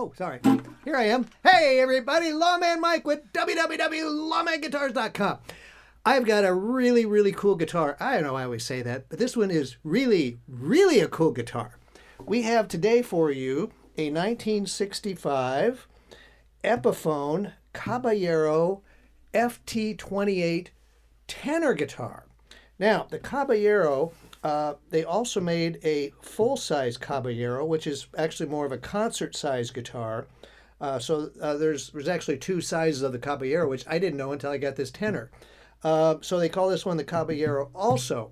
Oh, sorry. Here I am. Hey, everybody. Lawman Mike with www.lawmanguitars.com. I've got a really, really cool guitar. I don't know why I always say that, but this one is really, really a cool guitar. We have today for you a 1965 Epiphone Caballero FT-28 tenor guitar. Now, the Caballero, they also made a full-size Caballero, which is actually more of a concert-size guitar. There's actually two sizes of the Caballero, which I didn't know until I got this tenor. So they call this one the Caballero also.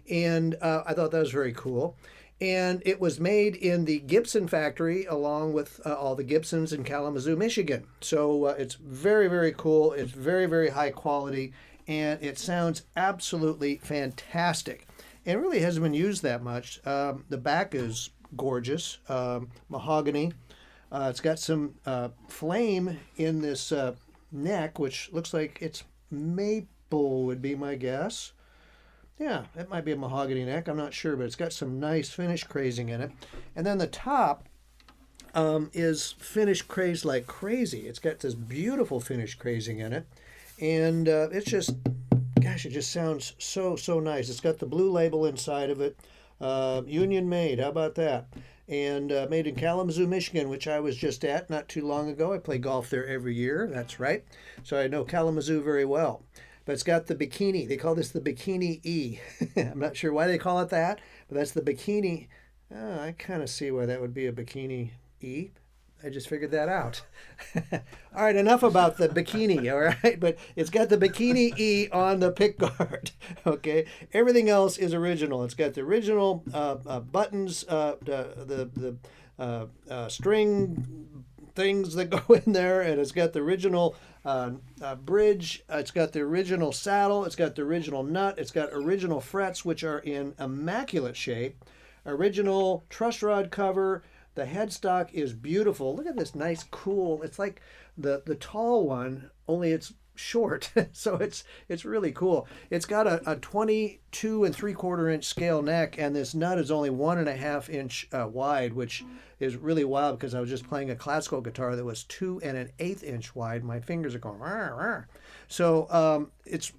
And I thought that was very cool. And it was made in the Gibson factory along with all the Gibsons in Kalamazoo, Michigan. So it's very, very cool. It's very, very high quality. And it sounds absolutely fantastic. And it really hasn't been used that much. The back is gorgeous, mahogany. It's got some flame in this neck, which looks like it's maple would be my guess. Yeah, it might be a mahogany neck. I'm not sure, but it's got some nice finish crazing in it. And then the top is finish crazed like crazy. It's got this beautiful finish crazing in it. And it's just, gosh, it just sounds so, so nice. It's got the blue label inside of it. Union made, how about that? And made in Kalamazoo, Michigan, which I was just at not too long ago. I play golf there every year, that's right. So I know Kalamazoo very well. But it's got the bikini. They call this the Bikini E. I'm not sure why they call it that, but that's the bikini. I kind of see why that would be a Bikini E. I just figured that out. All right, enough about the bikini, all right? But it's got the Bikini E on the pickguard, okay? Everything else is original. It's got the original buttons, the string things that go in there, and it's got the original bridge. It's got the original saddle. It's got the original nut. It's got original frets, which are in immaculate shape. Original truss rod cover. The headstock is beautiful. Look at this nice, cool. It's like the tall one, only it's short. So it's really cool. It's got a 22 3/4 inch scale neck, and this nut is only 1.5 inch wide, which is really wild because I was just playing a classical guitar that was 2 1/8 inch wide. My fingers are going rah, rah. So it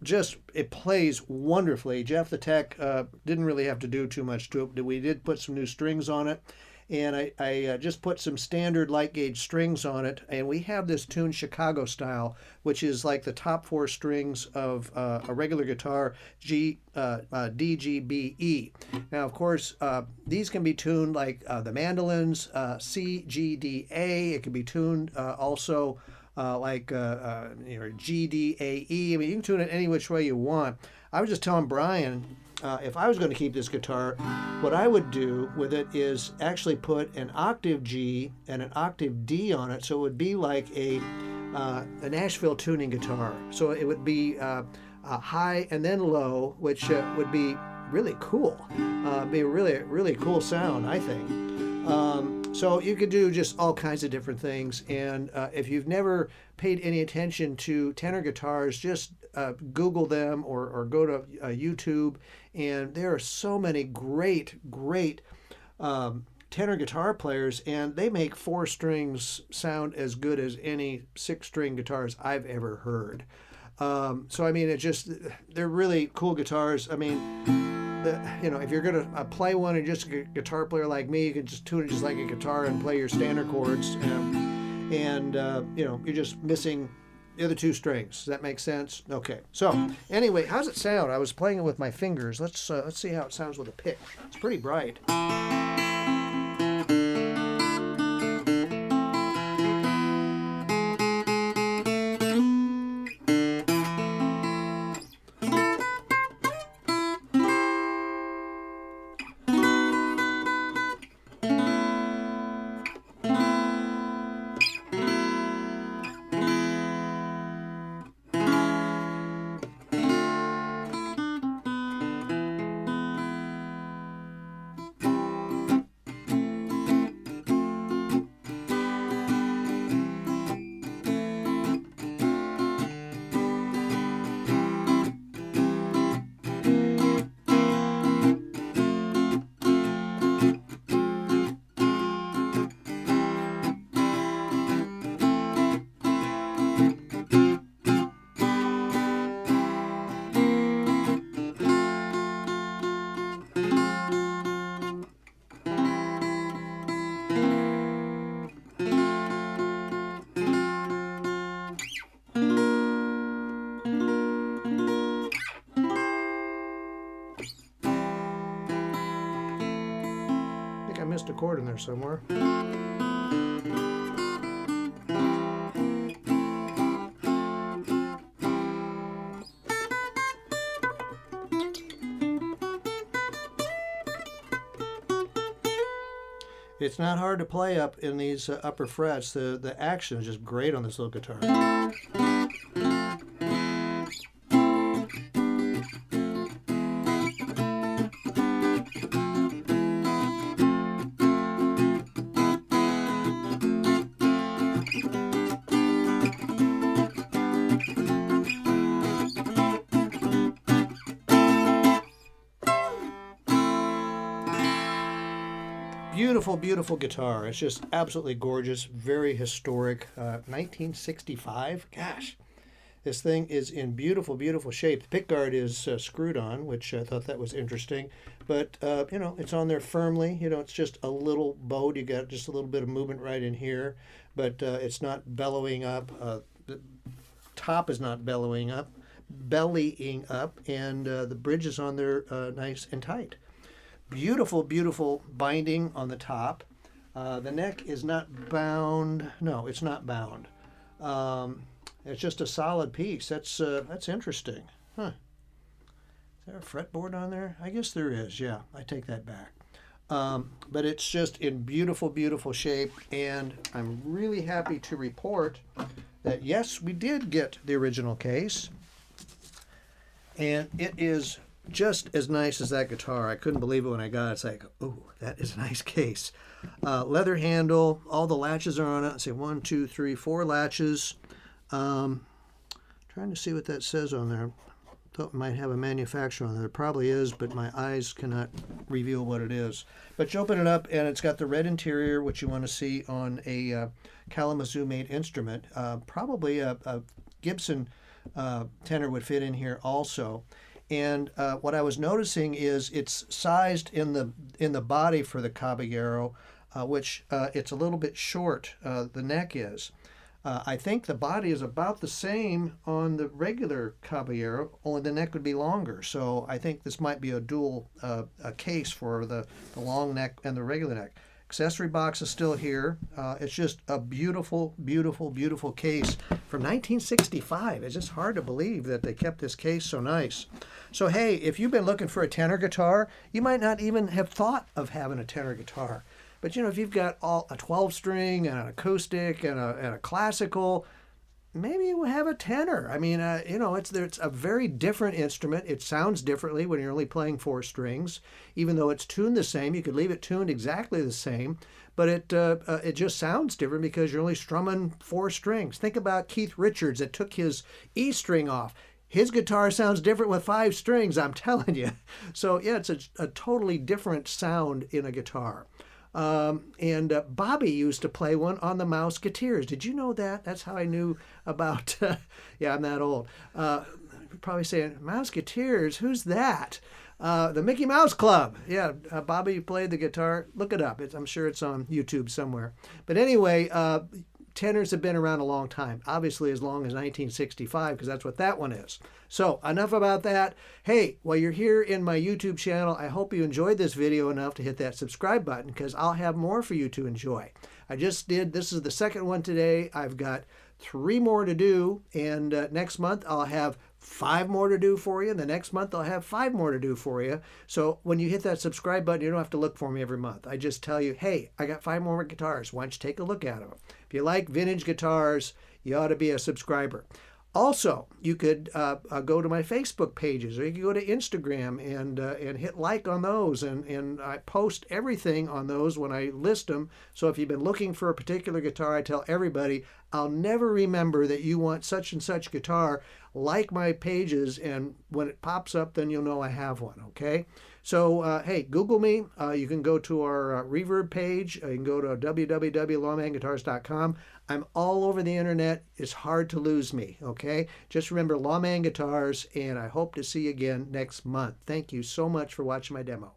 plays wonderfully. Jeff the tech didn't really have to do too much to it. We did put some new strings on it. And I just put some standard light gauge strings on it. And we have this tuned Chicago style, which is like the top 4 strings of a regular guitar, D, G, B, E. Now, of course, these can be tuned like the mandolins, C, G, D, A. It can be tuned also like G, D, A, E. I mean, you can tune it any which way you want. I was just telling Brian, if I was going to keep this guitar, what I would do with it is actually put an octave G and an octave D on it, so it would be like a Nashville tuning guitar. So it would be high and then low, which would be really cool. Be a really, really cool sound, I think. So you could do just all kinds of different things. And if you've never paid any attention to tenor guitars, just Google them or go to YouTube. And there are so many great tenor guitar players, and they make 4 strings sound as good as any 6-string guitars I've ever heard. So I mean, they're really cool guitars. I mean, if you're gonna play one and just a guitar player like me, you can just tune it just like a guitar and play your standard chords, and you're just missing the other 2 strings. Does that make sense? Okay. So anyway, how's it sound? I was playing it with my fingers. Let's see how it sounds with a pick. It's pretty bright. missed a chord in there somewhere. It's not hard to play up in these upper frets. The action is just great on this little guitar. Beautiful, beautiful guitar. It's just absolutely gorgeous, very historic. 1965. Gosh, this thing is in beautiful, beautiful shape. The pickguard is screwed on, which I thought that was interesting. But, you know, it's on there firmly. You know, it's just a little bowed. You got just a little bit of movement right in here. But it's not bellowing up. The top is not bellying up. And the bridge is on there nice and tight. Beautiful, beautiful binding on the top. The neck is not bound. No, it's not bound. It's just a solid piece. That's interesting. Huh. Is there a fretboard on there? I guess there is. Yeah, I take that back. But it's just in beautiful, beautiful shape. And I'm really happy to report that, yes, we did get the original case. And it is just as nice as that guitar. I couldn't believe it when I got it. It's like, oh, that is a nice case. Leather handle. All the latches are on it. Let's see, 1, 2, 3, 4 latches. Trying to see what that says on there. Thought it might have a manufacturer on there. It probably is, but my eyes cannot reveal what it is. But you open it up, and it's got the red interior, which you want to see on a Kalamazoo made instrument. Probably a Gibson tenor would fit in here also. And what I was noticing is it's sized in the body for the Caballero, which it's a little bit short. The neck is. I think the body is about the same on the regular Caballero, only the neck would be longer. So I think this might be a dual case for the long neck and the regular neck. Accessory box is still here. It's just a beautiful, beautiful, beautiful case from 1965. It's just hard to believe that they kept this case so nice. So hey, if you've been looking for a tenor guitar, you might not even have thought of having a tenor guitar. But you know, if you've got a 12-string and an acoustic and a classical, maybe you have a tenor. I mean, you know, it's a very different instrument. It sounds differently when you're only playing 4 strings. Even though it's tuned the same, you could leave it tuned exactly the same, but it just sounds different because you're only strumming 4 strings. Think about Keith Richards that took his E string off. His guitar sounds different with 5 strings, I'm telling you. So yeah, it's a totally different sound in a guitar. And Bobby used to play one on the Mouseketeers. Did you know that? That's how I knew about, yeah, I'm that old. You're probably saying, Mouseketeers, who's that? The Mickey Mouse Club. Yeah, Bobby played the guitar. Look it up. I'm sure it's on YouTube somewhere. But anyway, tenors have been around a long time, obviously as long as 1965, because that's what that one is. So enough about that. Hey, while you're here in my YouTube channel, I hope you enjoyed this video enough to hit that subscribe button, because I'll have more for you to enjoy. This is the second one today. I've got 3 more to do, and next month I'll have 5 more to do for you, and the next month I'll have 5 more to do for you. So when you hit that subscribe button, you don't have to look for me every month. I just tell you, hey, I got 5 more guitars. Why don't you take a look at them? If you like vintage guitars, you ought to be a subscriber. Also, you could go to my Facebook pages, or you can go to Instagram and hit like on those, and I post everything on those when I list them. So if you've been looking for a particular guitar, I tell everybody, I'll never remember that you want such and such guitar. Like my pages, and when it pops up, then you'll know I have one, okay? So, hey, Google me. You can go to our Reverb page. You can go to www.lawmanguitars.com. I'm all over the internet. It's hard to lose me, okay? Just remember Lawman Guitars, and I hope to see you again next month. Thank you so much for watching my demo.